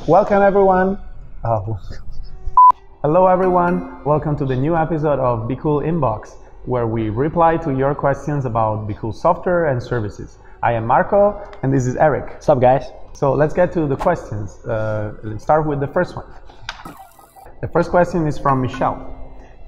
Welcome everyone. Hello everyone. Welcome to the new episode of BQool Inbox, where we reply to your questions about BQool software and services. I am Marco, and this is Eric. What's up, guys? So let's get to the questions. Let's start with the first one. The first question is from Michelle.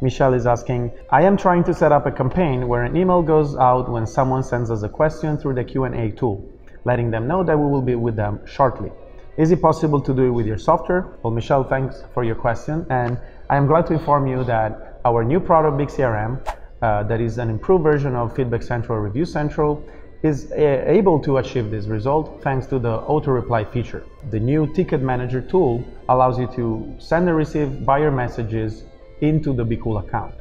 Michelle is asking, I am trying to set up a campaign where an email goes out when someone sends us a question through the Q&A tool, letting them know that we will be with them shortly. Is it possible to do it with your software? Well, Michelle, thanks for your question, and I am glad to inform you that our new product, BigCRM, that is an improved version of Feedback Central or Review Central, is able to achieve this result thanks to the auto-reply feature. The new ticket manager tool allows you to send and receive buyer messages into the BQool account.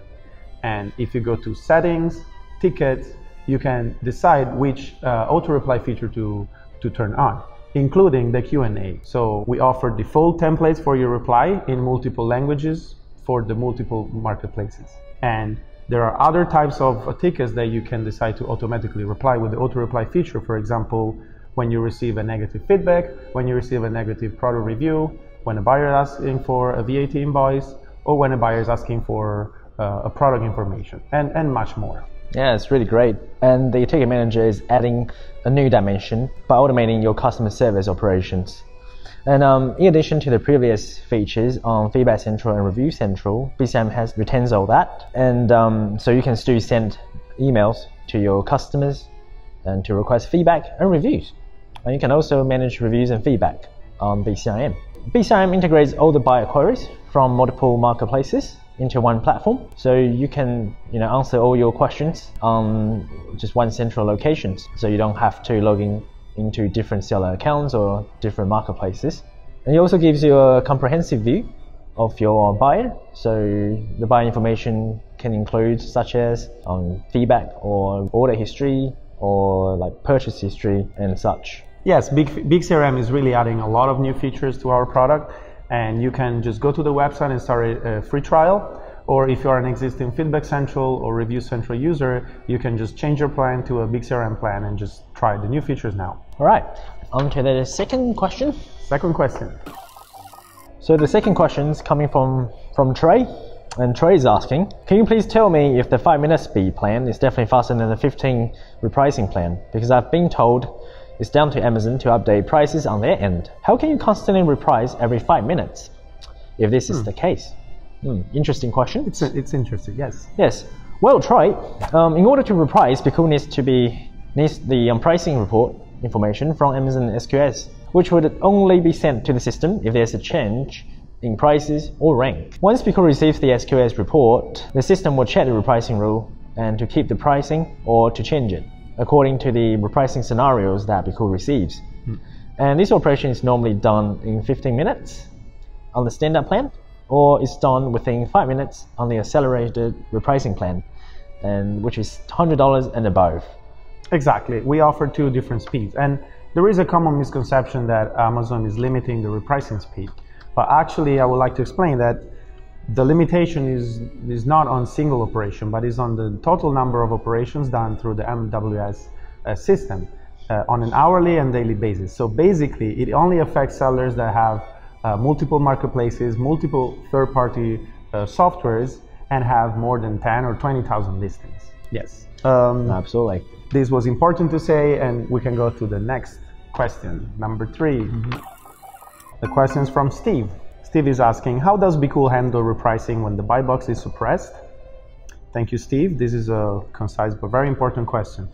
And if you go to settings, tickets, you can decide which auto-reply feature to turn on, including the Q&A. So we offer default templates for your reply in multiple languages for the multiple marketplaces. And there are other types of tickets that you can decide to automatically reply with the auto-reply feature. For example, when you receive a negative feedback, when you receive a negative product review, when a buyer is asking for a VAT invoice, or when a buyer is asking for a product information, and much more. Yeah, it's really great. And the ticket manager is adding a new dimension by automating your customer service operations. And in addition to the previous features on Feedback Central and Review Central, BCRM retains all that. And so you can still send emails to your customers and to request feedback and reviews. And you can also manage reviews and feedback on BCRM. BCRM integrates all the buyer queries from multiple marketplaces into one platform. So you can answer all your questions on just one central location. So you don't have to log into different seller accounts or different marketplaces. And it also gives you a comprehensive view of your buyer. So the buyer information can include such as feedback or order history or like purchase history and such. Yes, BigCRM is really adding a lot of new features to our product, and you can just go to the website and start a free trial. Or if you are an existing Feedback Central or Review Central user, you can just change your plan to a BigCRM plan and just try the new features now. All right, on to the second question. Second question. So the second question is coming from Trey. And Trey is asking, can you please tell me if the 5-minute speed plan is definitely faster than the 15 repricing plan? Because I've been told it's down to Amazon to update prices on their end. How can you constantly reprice every 5 minutes if this is the case? Interesting question. It's interesting, yes. Yes. Well, Troy, in order to reprice, BQool needs the pricing report information from Amazon SQS, which would only be sent to the system if there's a change in prices or rank. Once BQool receives the SQS report, the system will check the repricing rule and to keep the pricing or to change it according to the repricing scenarios that BQool receives. And this operation is normally done in 15 minutes on the standard plan, or it's done within 5 minutes on the accelerated repricing plan, and which is $100 and above. Exactly. We offer two different speeds, and there is a common misconception that Amazon is limiting the repricing speed. But actually, I would like to explain that the limitation is not on single operation, but is on the total number of operations done through the MWS system on an hourly and daily basis. So basically, it only affects sellers that have multiple marketplaces, multiple third-party softwares, and have more than 10 or 20,000 listings. Yes. Absolutely. This was important to say, and we can go to the next question, number 3. The question is from Steve. Steve is asking, how does BQool handle repricing when the buy box is suppressed? Thank you, Steve. This is a concise but very important question.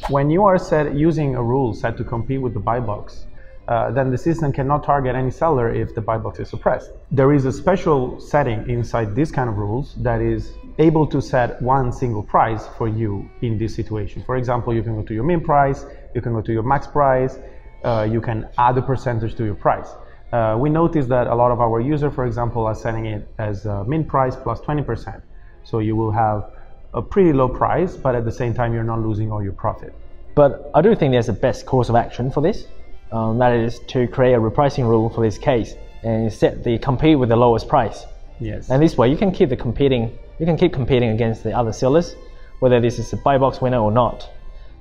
When you are using a rule set to compete with the buy box, then the system cannot target any seller if the buy box is suppressed. There is a special setting inside this kind of rules that is able to set one single price for you in this situation. For example, you can go to your min price, you can go to your max price, you can add a percentage to your price. We noticed that a lot of our users, for example, are setting it as min price plus 20%. So you will have a pretty low price, but at the same time, you're not losing all your profit. But I do think there's a best course of action for this. That is to create a repricing rule for this case and set the compete with the lowest price. Yes. And this way you can keep competing against the other sellers, whether this is a buy box winner or not.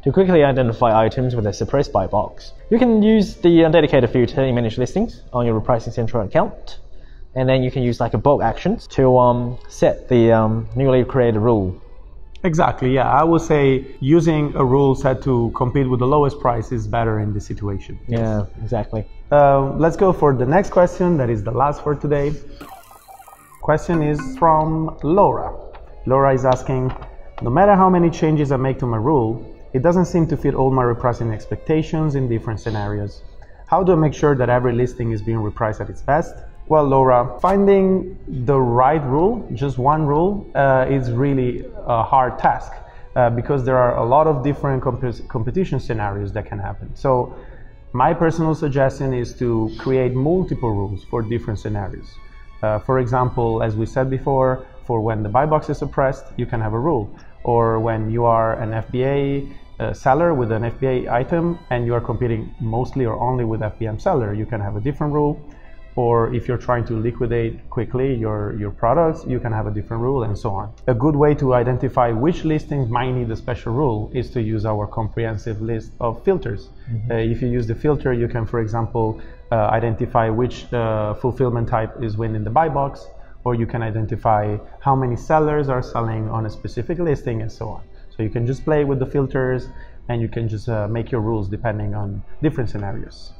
to quickly identify items with a suppressed by box. You can use the dedicated filter in Manage Listings on your Repricing Central account, and then you can use like a bulk actions to set the newly created rule. Exactly, yeah. I would say using a rule set to compete with the lowest price is better in this situation. Yeah, exactly. Let's go for the next question. That is the last for today. Question is from Laura. Laura is asking, no matter how many changes I make to my rule, it doesn't seem to fit all my repricing expectations in different scenarios. How do I make sure that every listing is being repriced at its best? Well, Laura, finding the right rule, just one rule, is really a hard task because there are a lot of different competition scenarios that can happen. So my personal suggestion is to create multiple rules for different scenarios. For example, as we said before, for when the buy box is suppressed, you can have a rule. Or when you are an FBA seller with an FBA item and you are competing mostly or only with FBM seller, you can have a different rule. Or if you're trying to liquidate quickly your products, you can have a different rule, and so on. A good way to identify which listings might need a special rule is to use our comprehensive list of filters. If you use the filter, you can, for example, identify which fulfillment type is winning the buy box, or you can identify how many sellers are selling on a specific listing, and so on. So you can just play with the filters, and you can just make your rules depending on different scenarios.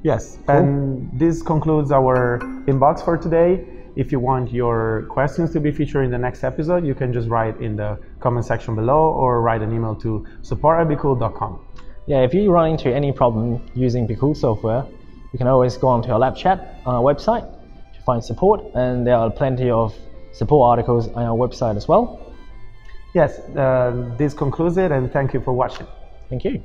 Yes, cool. And this concludes our inbox for today. If you want your questions to be featured in the next episode, you can just write in the comment section below or write an email to support@BQool.com. Yeah, if you run into any problem using BQool software, you can always go onto our live chat on our website to find support, and there are plenty of support articles on our website as well. Yes, this concludes it, and thank you for watching. Thank you.